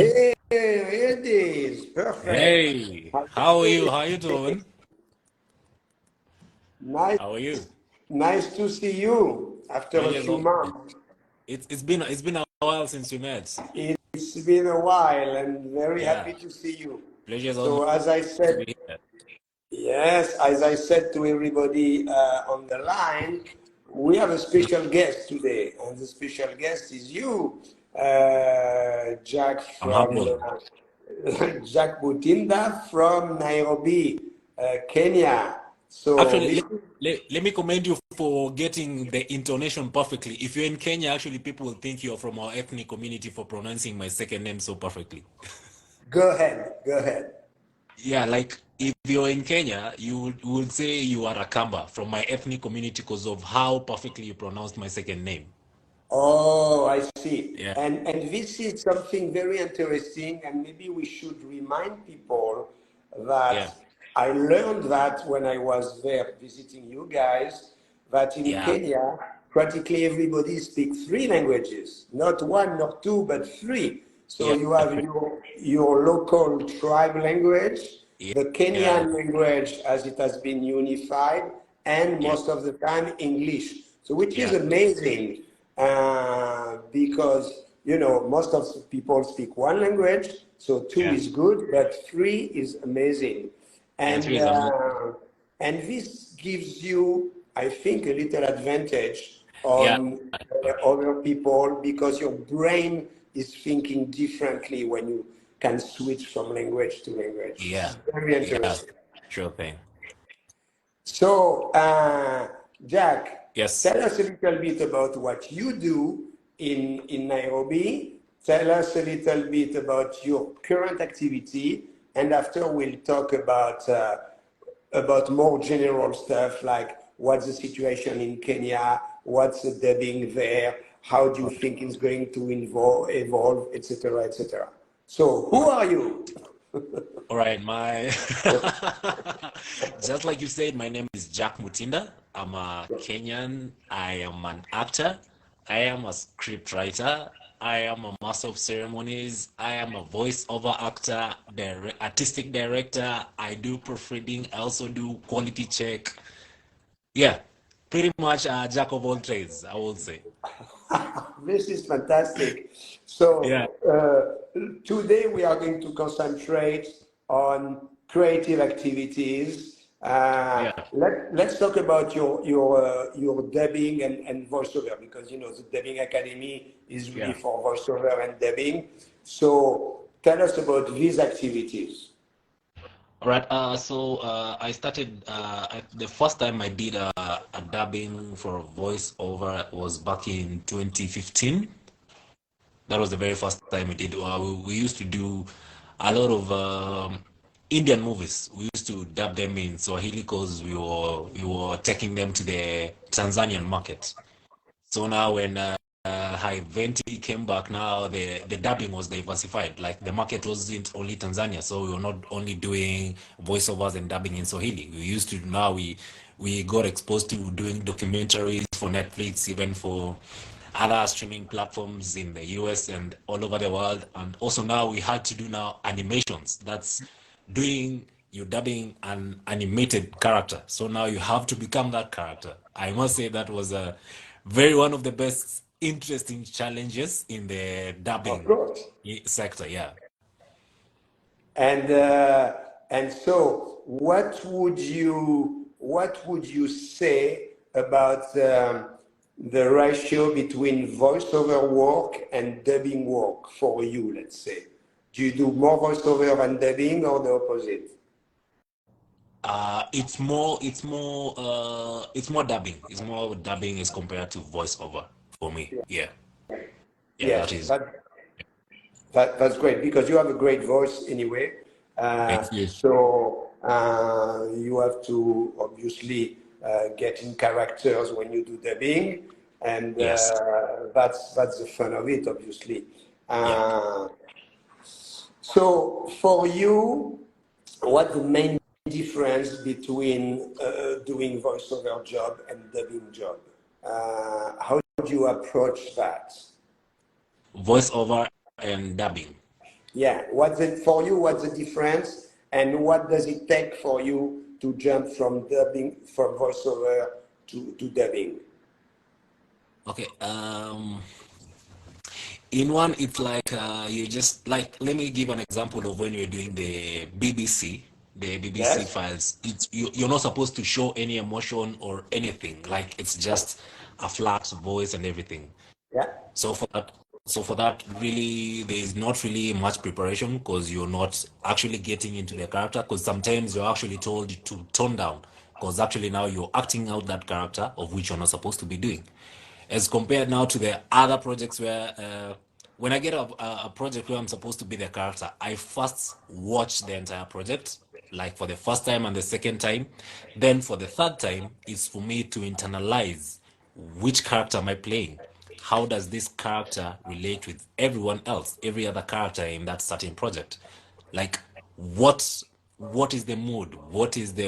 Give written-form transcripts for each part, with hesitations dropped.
Hey, it is perfect. Hey, How how are you you? How you doing? doing? Nice, How are you? nice to see you after a Pleasure's few all. months. It's been a while since we met. It's been a while and very Yeah, happy to see you. pleasure's all So, mine as I to said, be here. yes, as I said to everybody on the line, we have a Mm. special guest today, and the special guest is you, Jack I'm from humbled. Jack Mutinda from Nairobi, Kenya. So Actually, this let me commend you for getting the intonation perfectly. If you're in Kenya, actually, people will think you're from our ethnic community for pronouncing my second name so perfectly. go ahead, go ahead. Yeah, like if you're in Kenya, you would say you are a Kamba from my ethnic community because of how perfectly you pronounced my second name. Oh, I see. Yeah, And this is something very interesting, and maybe we should remind people that yeah, I learned that when I was there visiting you guys, that in yeah, Kenya, practically everybody speaks three languages, not one, not two, but three. So yeah, you have your local tribe language, yeah, the yeah. Kenyan language as it has been unified, and Yeah, most of the time English. So which is yeah, amazing because most of the people speak one language, so two yeah. is good, but three is amazing, Yeah, and three is amazing. uh, and this gives you, I think, a little advantage Yeah, on other people because your brain is thinking differently when you can switch from language to language. yeah, It's very yeah. interesting. Sure thing. So, Jack, Yes. tell us a little bit about what you do in Nairobi. Tell us a little bit about your current activity, and after we'll talk about more general stuff like what's the situation in Kenya, what's the dubbing there, how do you think it's going to evolve, etc., etc. So, All who are you? right, my just like you said, my name is Jack Mutinda. I'm a Kenyan. I am an actor. I am a script writer. I am a master of ceremonies. I am a voiceover actor, artistic director. I do proofreading. I also do quality check. Yeah, pretty much a jack of all trades, I would say. This is fantastic. Yeah, So today we are going to concentrate on creative activities. yeah, Let's talk about your dubbing and voiceover because the Dubbing Academy is really yeah. for voiceover and dubbing. So tell us about these activities. All right. I started the first time I did a dubbing for voiceover was back in 2015. That was the very first time we did. We used to do a lot of Indian movies. We used to dub them in Swahili because we were taking them to the Tanzanian market. So now when High Venti came back, now the dubbing was diversified. Like the market wasn't only Tanzania, so we were not only doing voiceovers and dubbing in Swahili. We used to now we got exposed to doing documentaries for Netflix, even for other streaming platforms in the US and all over the world. And also now we had to do now animations. That's doing you dubbing an animated character. So now you have to become that character. I must say that was a very one of the best interesting challenges in the Of dubbing course. sector. Yeah. And uh, and so, what would you say about the ratio between voiceover work and dubbing work for you? Let's say, do you do more voiceover than dubbing, or the opposite? It's more dubbing. It's more dubbing as compared to voiceover for me. Yeah. Yeah, that Yes, is. that's great because you have a great voice anyway. Thank you. So you have to obviously get in characters when you do dubbing, and Yes. that's the fun of it, obviously. Yeah. Uh, so for you, what the main difference between doing voiceover job and dubbing job? How do you approach that? Voiceover and dubbing. Yeah, what's it for you? What's the difference, and what does it take for you to jump from dubbing, from voiceover to dubbing? Okay. In one, it's like you just like, let me give an example of when you're doing the BBC Yes. files. You're not supposed to show any emotion or anything. Like it's just a flat voice and everything. Yeah. So for that, really, there is not really much preparation because you're not actually getting into the character. Because sometimes you're actually told to tone down, because actually now you're acting out that character of which you're not supposed to be doing. As compared now to the other projects where, when I get a project where I'm supposed to be the character, I first watch the entire project, like for the first time and the second time. Then for the third time, it's for me to internalize which character am I playing? How does this character relate with everyone else, every other character in that certain project? Like what what is the mood? What is the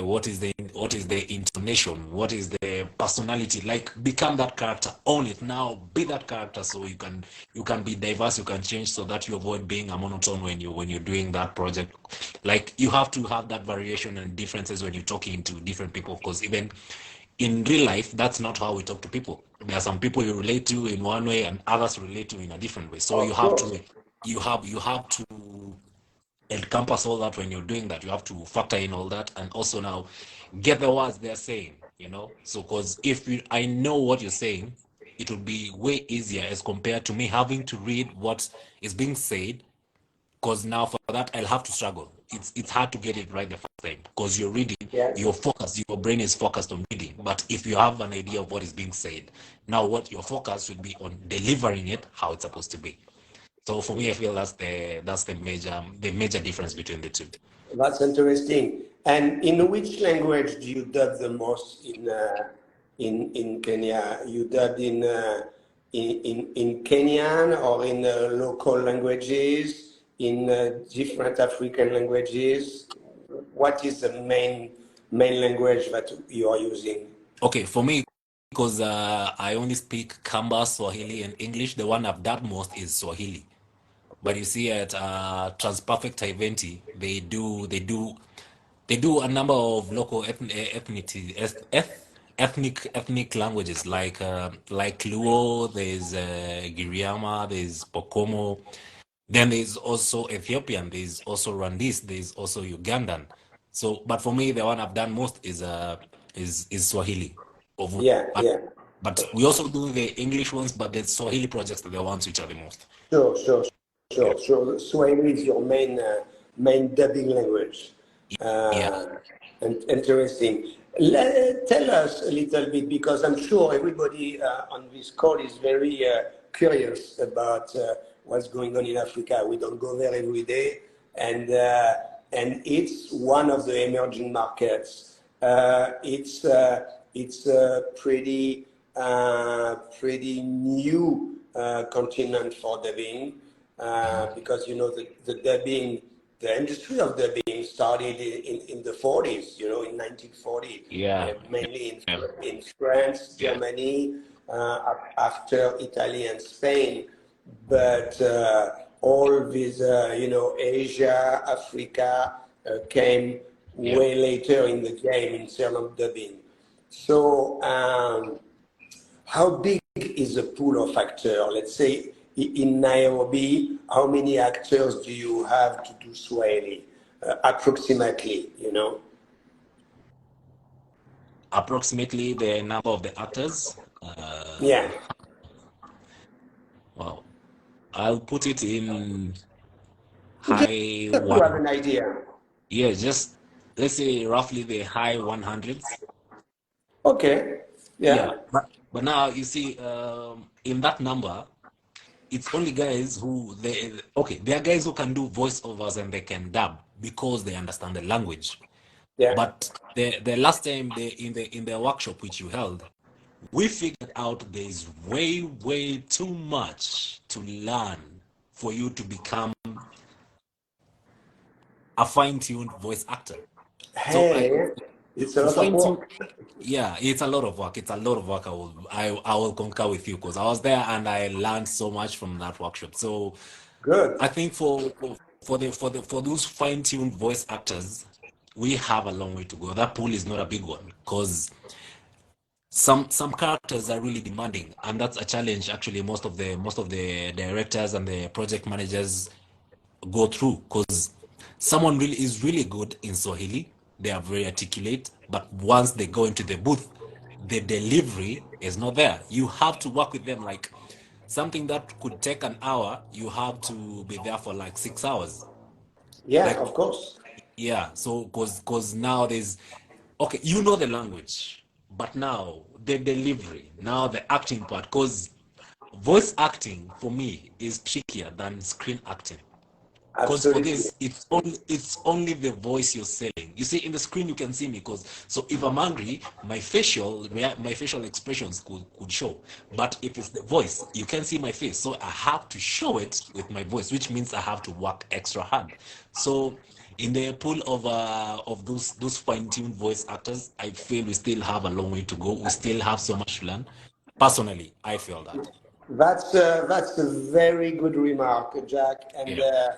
intonation? What is the personality? Like become that character, own it now, be that character so you can be diverse, you can change so that you avoid being a monotone when you're doing that project. Like you have to have that variation and differences when you're talking to different people, because even in real life, that's not how we talk to people. There are some people you relate to in one way and others relate to in a different way. So Of course. you have to encompass all that when you're doing that. You have to factor in all that and also now get the words they're saying, you know. So because if I know what you're saying, it will be way easier as compared to me having to read what is being said, because now for that I'll have to struggle. It's hard to get it right the first time because you're reading, Yes. your focus, your brain is focused on reading. But if you have an idea of what is being said, now what your focus should be on delivering it how it's supposed to be. So for me, I feel that's the major difference between the two. That's interesting. And in which language do you dub the most in Kenya? You dub in Kenyan or in local languages, in different African languages? What is the main language that you are using? Okay, for me, because I only speak Kamba, Swahili, and English, the one I've done most is Swahili. But you see at Transperfect Iventi, they do a number of local ethnic languages like Luo, there's Giriama, there's Pokomo, then there's also Ethiopian, there's also Rwandese, there's also Ugandan. So, but for me, the one I've done most is Swahili. Of Yeah, yeah. but we also do the English ones, but the Swahili projects are the ones which are the most. Sure, sure, Yeah, sure. So Swahili is your main dubbing language. yeah, Uh, and interesting. Tell us a little bit because I'm sure everybody on this call is very curious about what's going on in Africa. We don't go there every day, and it's one of the emerging markets. It's a pretty new continent for dubbing because you know the dubbing, the industry of dubbing started in the 40s, you know, in 1940, yeah, mainly yeah, in France, yeah, Germany, after Italy and Spain. But all these, you know, Asia, Africa came yeah. way later in the game in terms of dubbing. So, how big is the pool of actors? Let's say in Nairobi, how many actors do you have to do Swahili? Approximately, you know? Approximately the number of the actors. Yeah, Well, I'll put it in just high to have one. an idea. Yeah, just let's say roughly the high 100s. Okay, Yeah, yeah, but now you see, in that number, it's only guys okay, there are guys who can do voiceovers and they can dub because they understand the language. yeah. But the last time in the workshop which you held, we figured out there's way too much to learn for you to become a fine-tuned voice actor. So Hey, it's a to lot of fine-tune, work. yeah, it's a lot of work. It's a lot of work. I will concur with you because I was there and I learned so much from that workshop. So Good. I think for those fine-tuned voice actors, we have a long way to go. That pool is not a big one because some characters are really demanding, and that's a challenge actually most of the directors and the project managers go through, because someone really is really good in Swahili, they are very articulate, but once they go into the booth, the delivery is not there. You have to work with them like something that could take an hour, you have to be there for like 6 hours. Yeah, Like, of course. yeah, so because now there's okay, you know the language, but now the delivery, now the acting part, because voice acting for me is trickier than screen acting. Because for Absolutely. this, it's only the voice you're selling. You see, in the screen you can see me. Because so if I'm angry, my facial expressions could show. But if it's the voice, you can see my face. So I have to show it with my voice, which means I have to work extra hard. So in the pool of those fine-tuned voice actors, I feel we still have a long way to go. We still have so much to learn. Personally, I feel that. That's a very good remark, Jack. Yeah,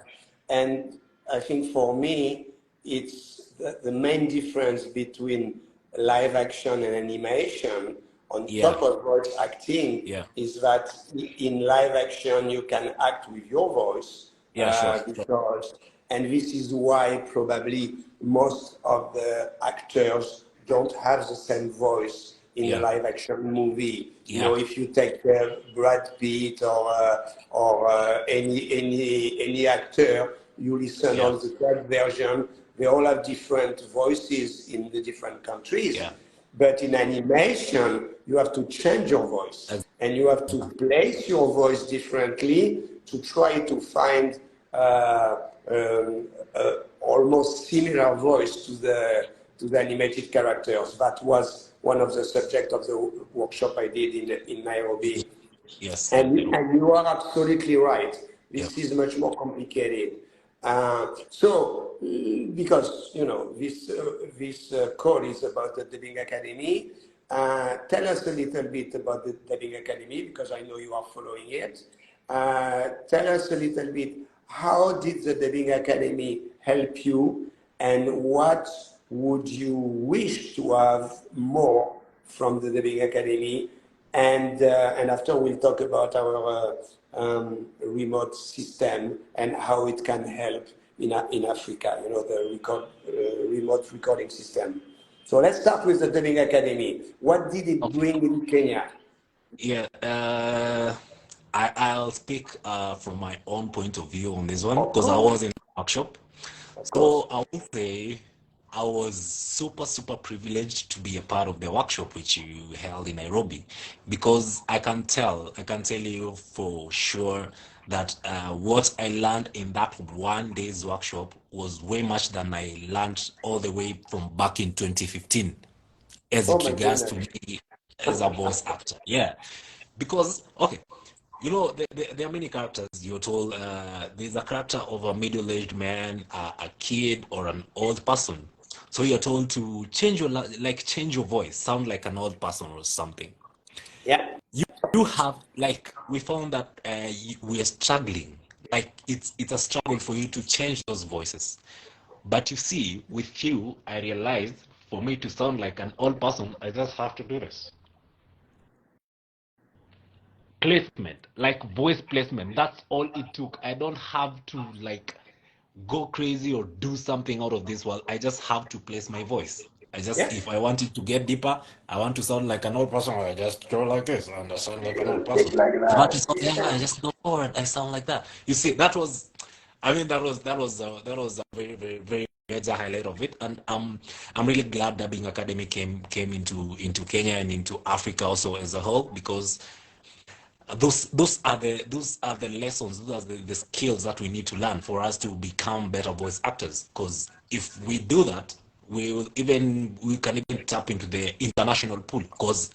And I think for me, it's the main difference between live action and animation on yeah, top of voice acting yeah, is that in live action you can act with your voice yeah. Sure, sure. because, and this is why probably most of the actors don't have the same voice in a Yeah, live action movie. You yeah, know, if you take Brad Pitt or any actor, you listen yeah. on the dub version. They all have different voices in the different countries. Yeah, But in animation, you have to change your voice ex- and you have to place your voice differently to try to find uh, almost similar voice to the animated characters. That was one of the subjects of the workshop I did in Nairobi. yes, And you are absolutely right. yeah, This is much more complicated. So, because you know this call is about the Dubbing Academy. Tell us a little bit about the Dubbing Academy because I know you are following it. Tell us a little bit how did the Dubbing Academy help you, and what would you wish to have more from the Dubbing Academy? And after we'll talk about our remote system and how it can help in Africa, you know, the remote recording system. So let's start with the Dubbing Academy. What did it okay, bring in Kenya? yeah. I'll speak from my own point of view on this one Of because I was course, in the workshop. of So course. I would say I was super, super privileged to be a part of the workshop which you held in Nairobi, because I can tell you for sure that what I learned in that one day's workshop was way much than I learned all the way from back in 2015, as Oh it my regards to goodness. me as a voice actor. Yeah, because okay, there are many characters. You're told there's a character of a middle-aged man, a kid, or an old person. So you're told to change change your voice, sound like an old person or something. Yeah, You have like we found that we are struggling. Like it's a struggle for you to change those voices. But you see, with you, I realized for me to sound like an old person, I just have to do this. Placement, like voice placement. That's all it took. I don't have to like go crazy or do something out of this world. I just have to place my voice. yeah, If I want it to get deeper, I want to sound like an old person, I just go like this and I sound like an old person. just like If I want to that. sound younger, I just go forward, I sound like that. You see, that was a very, very, very major highlight of it. And I'm really glad that Being Academy came into Kenya and into Africa also as a whole, because those are the lessons, those are the skills that we need to learn for us to become better voice actors. Because if we do that, we can even tap into the international pool, because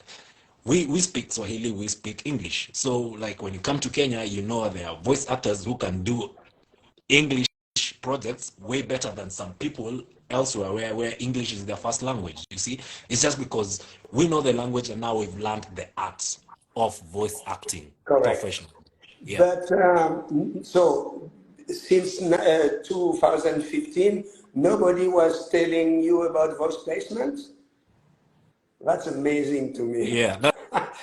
we speak Swahili, we speak English. So like when you come to Kenya, there are voice actors who can do English projects way better than some people elsewhere where English is their first language. You see, it's just because we know the language and now we've learned the art of voice acting Correct. professionally. Yeah. But so since 2015, nobody was telling you about voice placement? That's amazing to me. Yeah,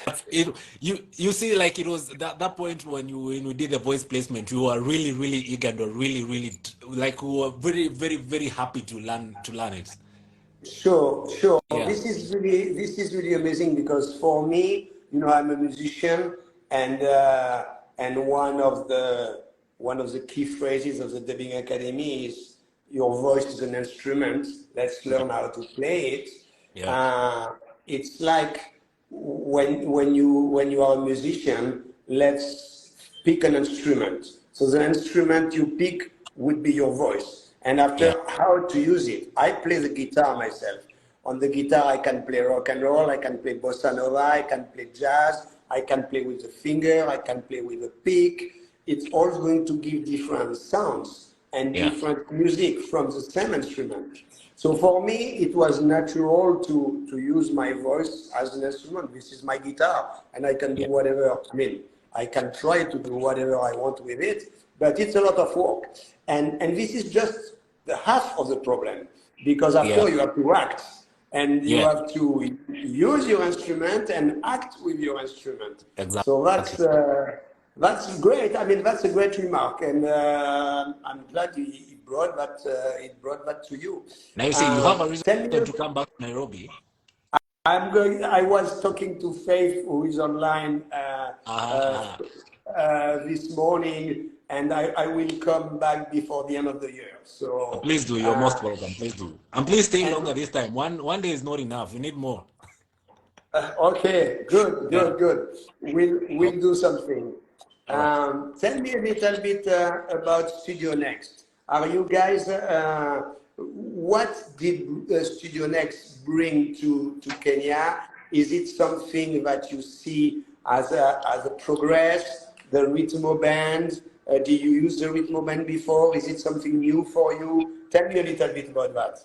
that's it. You see, like it was that point when we did the voice placement, we were really eager and really like we were very happy to learn it. Sure, sure. Yeah, This is really amazing because for me, I'm a musician, and one of the key phrases of the Dubbing Academy is your voice is an instrument. Let's yeah, learn how to play it. yeah, Uh, it's like when you are a musician, let's pick an instrument. So the instrument you pick would be your voice. And yeah, after how to use it, I play the guitar myself. On the guitar, I can play rock and roll, I can play bossa nova, I can play jazz, I can play with the finger, I can play with a pick. It's all going to give different sounds and yeah, different music from the same instrument. So for me, it was natural to use my voice as an instrument. This is my guitar, and I can do yeah, whatever. I mean, I can try to do whatever I want with it, but it's a lot of work. And this is just the half of the problem, because yeah, after you have to act, and you yeah. have to use your instrument and act with your instrument. So Exactly. that's great. I mean, that's a great remark, and I'm glad it brought that to you. Now you see, you have a reason Tell me, to come back to Nairobi. I was talking to Faith, who is online uh, Uh-huh. this morning, and I will come back before the end of the year. So, Please do. You're most welcome. Please do. And please stay longer and this time. One day is not enough. We need more. okay, good, Yeah. good, good. We'll do something. All right. Tell me a little bit about Studio Next. Are you guys? What did Studio Next bring to Kenya? Is it something that you see as a progress? The Rhythmo band. Did you use the Rhythmo band before? Is it something new for you? Tell me a little bit about that.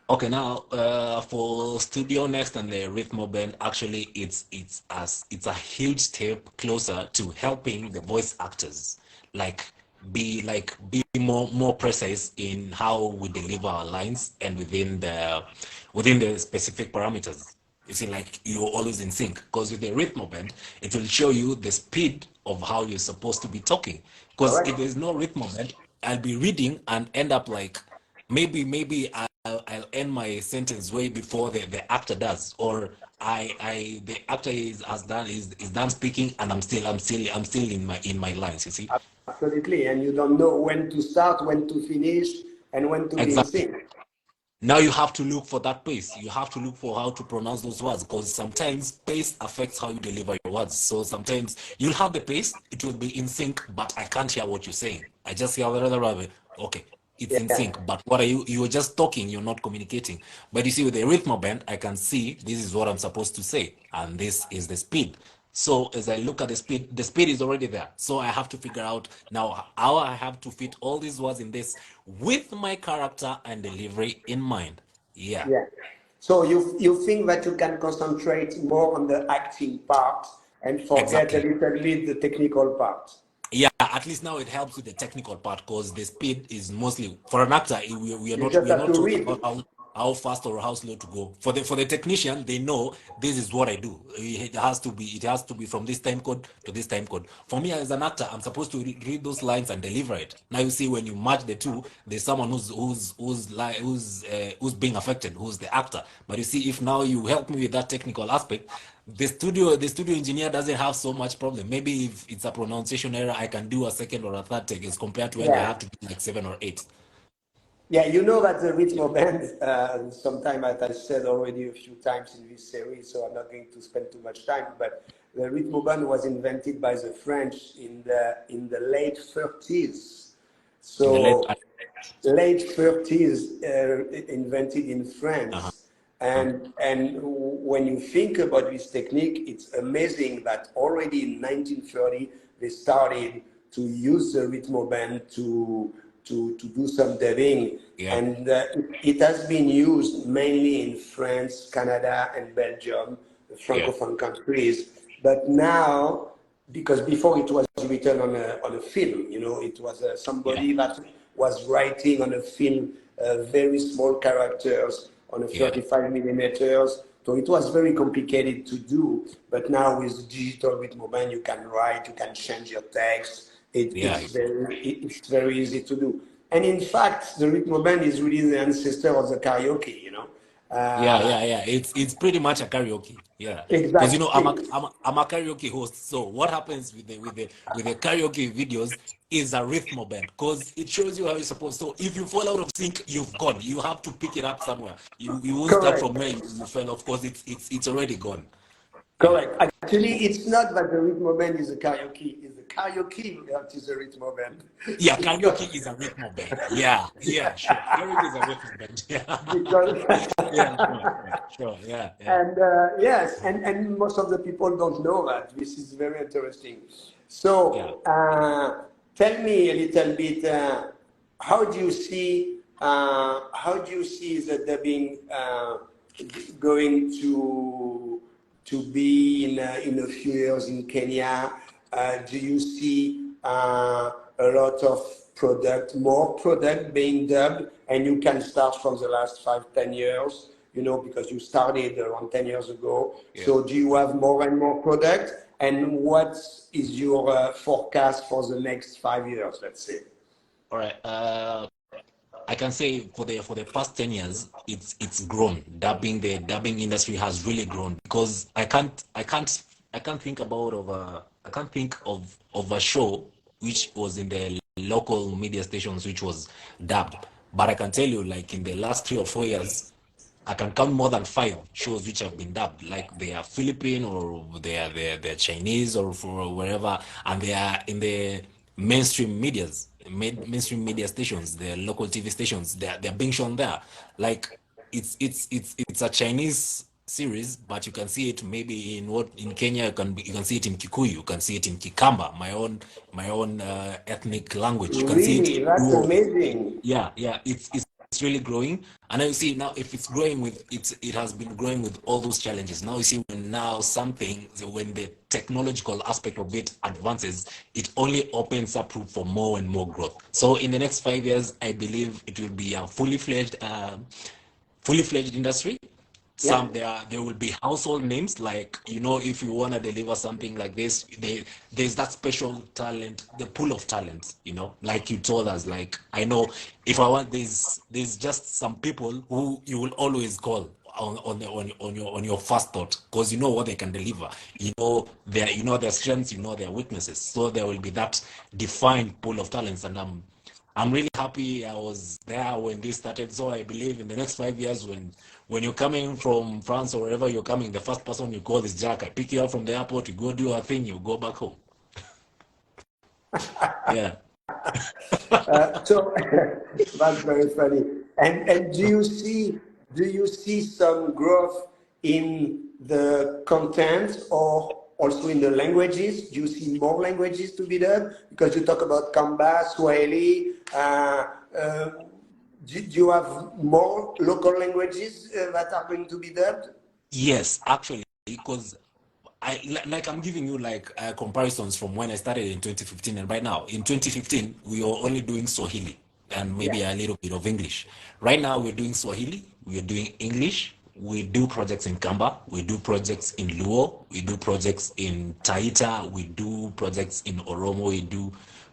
Okay, now for Studio Next and the Rhythmo Band, actually it's a huge step closer to helping the voice actors like be more precise in how we deliver our lines and within the specific parameters. You see, like you're always in sync because with the Rhythmo Band, it will show you the speed of how you're supposed to be talking. Because if Correct. there's no Rhythmo Band, I'll be reading and end up like maybe I'll end my sentence way before the actor does, or the actor is done speaking, and I'm still in my lines. You see, Absolutely, and you don't know when to start, when to finish, and when to be in exactly. sync. Now you have to look for that pace. You have to look for how to pronounce those words because sometimes pace affects how you deliver your words. So sometimes you'll have the pace, it will be in sync, but I can't hear what you're saying. I just hear okay, it's in Yeah, sync. But what are you're just talking, you're not communicating. But you see, with the rhythm band, I can see this is what I'm supposed to say, and this is the speed. So as I look at the speed is already there. So I have to figure out now how I have to fit all these words in this with my character and delivery in mind. Yeah, yeah. So you think that you can concentrate more on the acting part and forget a exactly. little bit the technical part. Yeah, at least now it helps with the technical part because the speed is mostly for an actor. You just We are have not to talking read. about how fast or how slow to go. For the technician, they know this is what I do. It has to be from this time code to this time code. For me as an actor, I'm supposed to read those lines and deliver it. Now you see when you match the two, there's someone who's being affected, who's the actor. But you see, if now you help me with that technical aspect, the studio engineer doesn't have so much problem. Maybe if it's a pronunciation error, I can do a second or a third take as compared to when they Yeah. have to do like 7 or 8. Yeah, you know that the rhythm band, sometime as I said already a few times in this series, so I'm not going to spend too much time, but the rhythm band was invented by the French in the late 30s. In the late So late 30s, invented in uh-huh. France. And when you think about this technique, it's amazing that already in 1930 they started to use the rhythm band to do some dubbing, Yeah, and it has been used mainly in France, Canada, and Belgium, the yeah, Francophone countries. But now because before it was written on a film, it was somebody that was writing on a film, very small characters on a 35 millimeters. So it was very complicated to do, but now with digital rhythm band, you can write, you can change your text. It's very easy to do. And in fact, the rhythm band is really the ancestor of the karaoke. It's pretty much a karaoke. Yeah, because Exactly. I'm a karaoke host. So what happens with the karaoke videos is a rhythm band because it shows you how you're supposed. So if you fall out of sync, you've gone. You have to pick it up somewhere. You won't start from Correct. where you fell. Of course, it's already gone. Yeah. Correct. Actually, it's not that the rhythm band is a karaoke. It's the karaoke that is a rhythm band. Yeah, because, karaoke is a rhythm band. Yeah, sure. Karaoke is a rhythm band. because Yeah, sure. Yeah. and yes, and most of the people don't know that. This is very interesting. Yeah. So tell me a little bit. How do you see the dubbing going to be in a few years in Kenya? Do you see a lot of more product being dubbed, and you can start from the last 5, 10 years, because you started around 10 years ago. Yeah. So do you have more and more product? And what is your forecast for the next 5 years, let's say? All right. I can say for the past 10 years, it's grown. The dubbing industry has really grown because I can't think of a show which was in the local media stations which was dubbed. But I can tell you, like in the last 3 or 4 years, I can count more than 5 shows which have been dubbed, like they are Philippine or they're Chinese or for wherever, and they are in the mainstream media stations, the local TV stations. They're being shown there. Like it's a Chinese series, but you can see it maybe in Kenya. You can see it in Kikuyu, you can see it in Kikamba, my own ethnic language. You can see it Really, in that's Luo. amazing. It's really growing. And now you see, now if it's growing it has been growing with all those challenges. Now you see, when the technological aspect of it advances, it only opens up room for more and more growth. So in the next 5 years, I believe it will be a fully fledged industry. Yeah. There will be household names, like, if you want to deliver something like this, there's that special talent, the pool of talent, like you told us. Like, I know, if I want, there's just some people who you will always call on your first thought, because you know what they can deliver, their strengths, their weaknesses. So there will be that defined pool of talents, and I'm really happy I was there when this started. So I believe in the next 5 years, when you're coming from France or wherever you're coming, the first person you call is Jack. I pick you up from the airport, you go do your thing, you go back home. Yeah. So that's very funny. And do you see some growth in the content or also in the languages? Do you see more languages to be done? Because you talk about Kamba, Swahili. Do you have more local languages that are going to be dubbed? Yes, actually, because I'm giving you like comparisons from when I started in 2015 and right now. In 2015, we were only doing Swahili and Yeah. maybe a little bit of English. Right now, we're doing Swahili, we're doing English, we do projects in Kamba, we do projects in Luo, we do projects in Taita, we do projects in Oromo, we do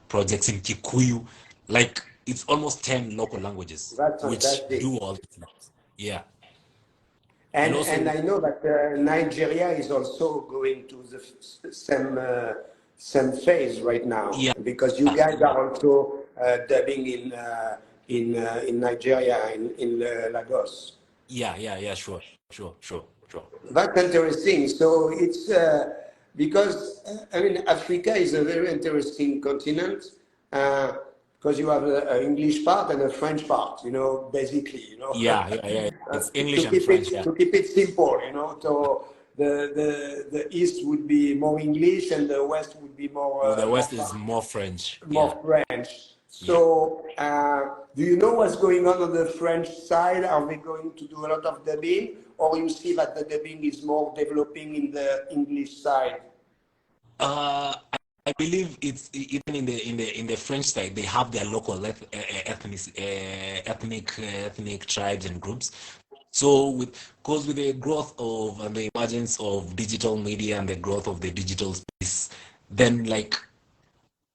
projects in Kikuyu. Like, it's almost 10 local languages That's which fantastic. do all these things. Yeah. And And also, I know that Nigeria is also going to the same phase right now, yeah, because you guys are also dubbing in Nigeria, in Lagos. sure. That's interesting. So it's because I mean, Africa is a very interesting continent, uh, because you have an English part and a French part. Basically, Yeah. It's English to and keep French. it Yeah. to keep it simple. So the East would be more English and the West would be more Well, the more West is more French. Yeah. more French. Yeah. So, do you know what's going on the French side? Are they going to do a lot of dubbing, or you see that the dubbing is more developing in the English side? I believe it's even in the French side they have their local ethnic tribes and groups. So with the growth of and the emergence of digital media and the growth of the digital space, then like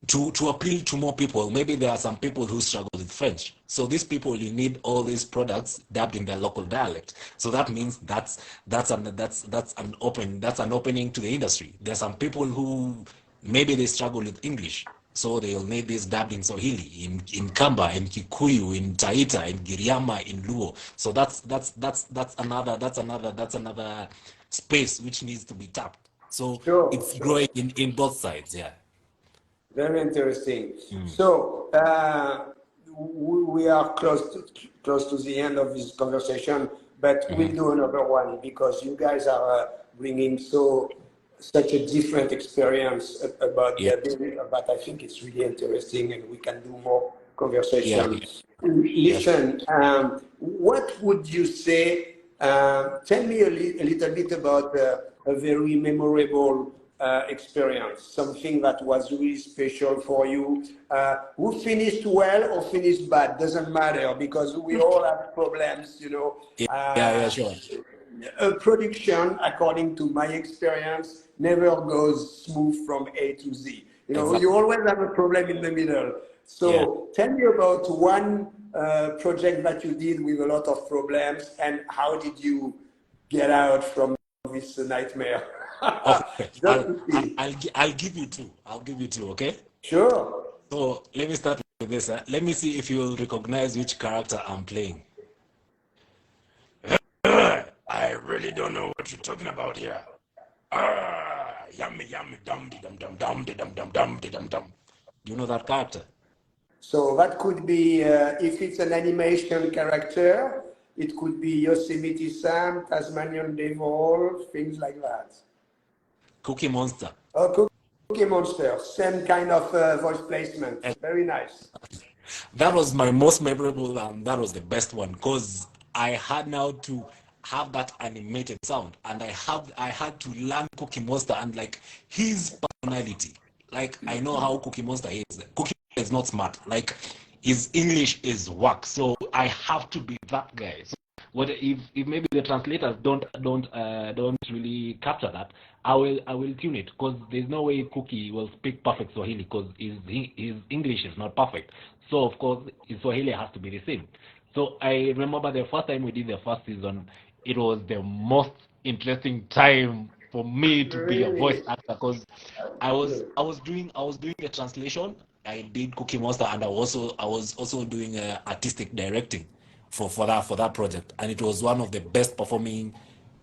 to appeal to more people, maybe there are some people who struggle with French. So these people, you need all these products dubbed in their local dialect. So that means that's an opening to the industry. There's some people who maybe they struggle with English. So they'll need this dubbed in Swahili, in Kamba, in Kikuyu, in Taita, in Giriama, in Luo. So that's another space which needs to be tapped. So Sure, it's sure. growing in both sides, yeah. Very interesting. Mm. So we are close to the end of this conversation, but we'll Mhm. do another one because you guys are bringing such a different experience about Yeah, the ability. But I think it's really interesting, and we can do more yeah, conversation. yes. Listen, what would you say? Tell me a little bit about a very memorable experience, something that was really special for you. Who finished well or finished bad doesn't matter because we all have problems, you know. Yeah, yeah, sure. A production, according to my experience, never goes smooth from A to Z. You know, Exactly. you always have a problem in the middle. Yeah. So tell me about one project that you did with a lot of problems and how did you get out from this nightmare? Okay. Just to see. I'll give you two. I'll give you two, okay? Sure. So let me start with this. Let me see if you'll recognize which character I'm playing. I really don't know what you're talking about here. Yummy, yummy, dum, de dum, dum, dum, de dum, dum, dum, de dum, dum. Do you know that character? So that could be, if it's an animation character, it could be Yosemite Sam, Tasmanian Devil, things like that. Cookie Monster. Oh, Cookie Monster, same kind of voice placement. And Very nice. that was my most memorable and that was the best one because I had now to have that animated sound and I had to learn Cookie Monster and like his personality. Like I know how Cookie Monster is. Cookie is not smart. Like his English is whack. So I have to be that guy. So what if maybe the translators don't really capture that? I will tune it because there's no way Cookie will speak perfect Swahili because his English is not perfect. So of course his Swahili has to be the same. So I remember the first time we did the first season, it was the most interesting time for me to be a voice Really? actor because I was doing a translation. I did Cookie Monster and I was also doing artistic directing for that project, and it was one of the best performing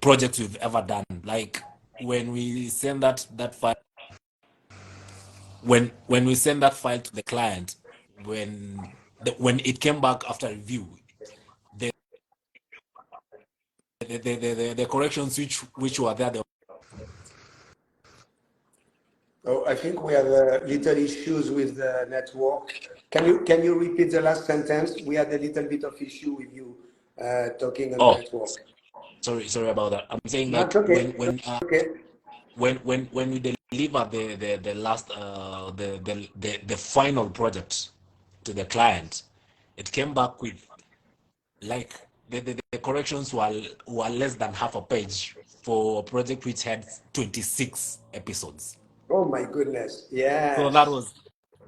projects we've ever done. Like when we send that file, when we send that file to the client, when it came back after review, the the corrections which were there, Oh, I think we have little issues with the network. Can you repeat the last sentence? We had a little bit of issue with you talking on the oh, network. sorry about that. I'm saying That's like okay. Okay. when we deliver the last the final project to the client, it came back with like the corrections were less than half a page for a project which had 26 episodes. Oh my goodness. So that Yes. was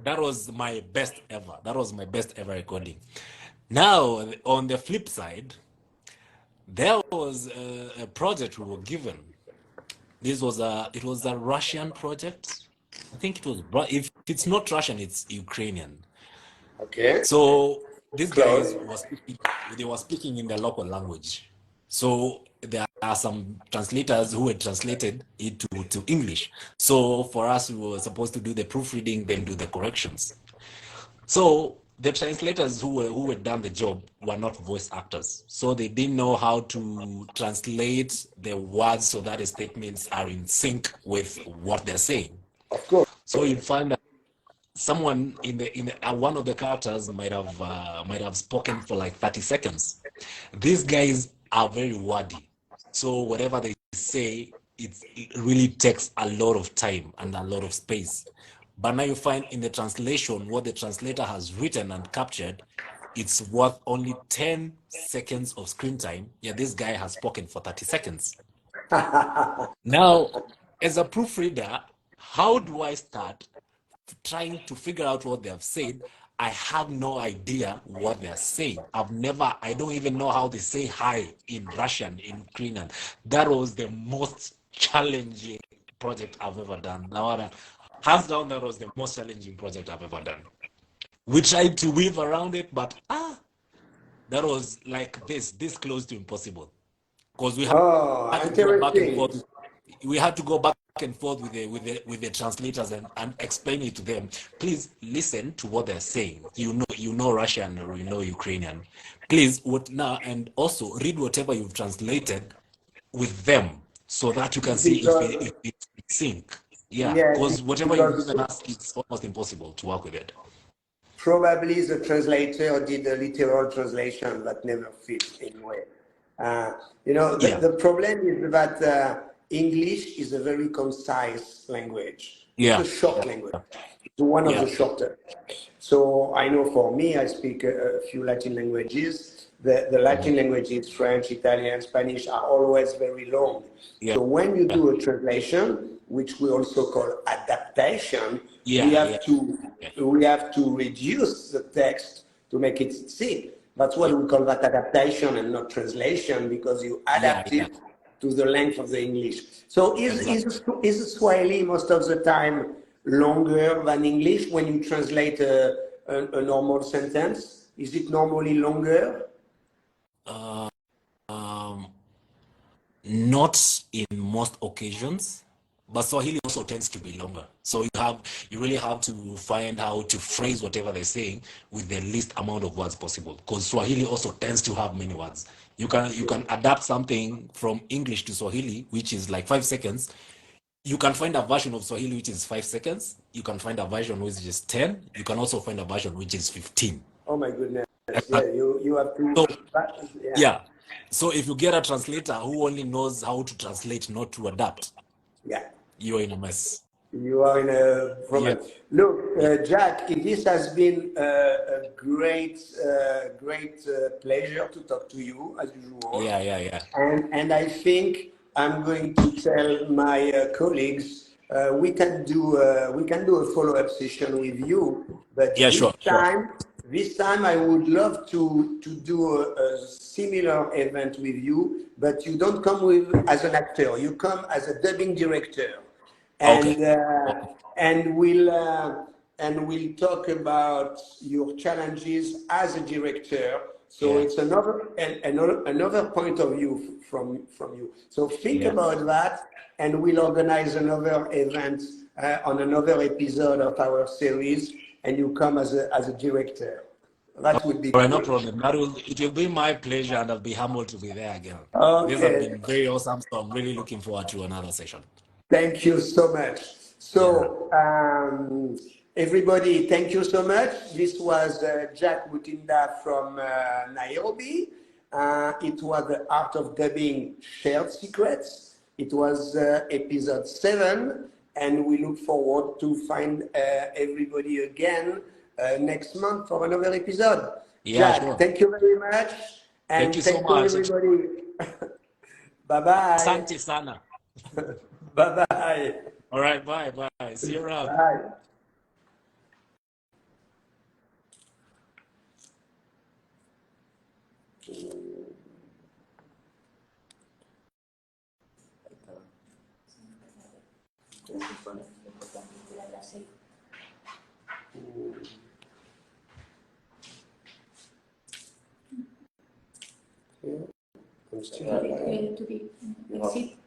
that was my best ever. That was my best ever recording. Now on the flip side, there was a project we were given. It was a Russian project. I think it was if it's not Russian, it's Ukrainian. Okay. So these guys Close. they were speaking in their local language. So there are some translators who had translated it to English. So for us, we were supposed to do the proofreading, then do the corrections. So the translators who had done the job were not voice actors. So they didn't know how to translate the words so that the statements are in sync with what they're saying. Of course. So you find that someone in one of the characters might have spoken for like 30 seconds. These guys are very wordy, so whatever they say it really takes a lot of time and a lot of space. But now you find in the translation, what the translator has written and captured, it's worth only 10 seconds of screen time. Yeah, this guy has spoken for 30 seconds. Now, as a proofreader, how do I start trying to figure out what they have said? I have no idea what they're saying. I don't even know how they say hi in Russian, in Ukrainian. That was the most challenging project I've ever done. Now, hands down, that was the most challenging project I've ever done. We tried to weave around it, but that was like this close to impossible. Because we had to go back and Interesting. forth. We had to go back and forth with the translators and explain it to them. Please listen to what they're saying. You know Russian or you know Ukrainian. Please what now, and also read whatever you've translated with them so that you can see Because if it's sync. Yeah, yeah, because whatever you've because given us, it's almost impossible to work with it. probably the translator did a literal translation that never fits anyway. Yeah, The problem is that English is a very concise language. It's a yeah, short language. It's one of yeah, the shortest. So I know for me, I speak a few Latin languages. The Latin languages, French, Italian, Spanish, are always very long. yeah, So when you yeah, do a translation, which we also call adaptation, we yeah, yeah, have to yeah, we have to reduce the text to make it sit. That's why yeah, we call that adaptation and not translation, because you yeah, adapt yeah, it to the length of the English. So exactly. is Swahili most of the time longer than English when you translate a normal sentence? Is it normally longer? Uh, um, Not in most occasions, but Swahili also tends to be longer. So you really have to find how to phrase whatever they're saying with the least amount of words possible. Because Swahili also tends to have many words. You can adapt something from English to Swahili, which is like 5 seconds. You can find a version of Swahili which is 5 seconds. You can find a version which is 10. You can also find a version which is 15. Oh my goodness! And Yeah, you have to. so Yeah, yeah. So if you get a translator who only knows how to translate, not to adapt, yeah. you're in a mess. You are in a Yeah, problem. Look, yeah, Jack, this has been a great pleasure to talk to you as usual. yeah, yeah, yeah. And I think I'm going to tell my colleagues we can do a follow-up session with you, but Yeah, sure, sure. this time I would love to do a similar event with you, but you don't come with as an actor, you come as a dubbing director, Okay. and uh, and we'll uh, and we'll talk about your challenges as a director. So Yeah, it's another point of view from you. So think yeah. about that, and we'll organize another event on another episode of our series, and you come as a director. That would be All right, no great. problem. It will be my pleasure, and I'll be humbled to be there again. This has Okay. been very awesome, so I'm really looking forward to another session. Thank you so much. Yeah, So, everybody, thank you so much. This was Jack Mutinda from Nairobi. It was the Art of Dubbing Shared Secrets. It was episode 7, and we look forward to find everybody again next month for another episode. yeah, Jack, sure. thank you very much, Thank and you so thank you much. everybody. Bye bye. Asante sana. Bye bye. All right, bye, bye. See you around. Bye. I'm still alive.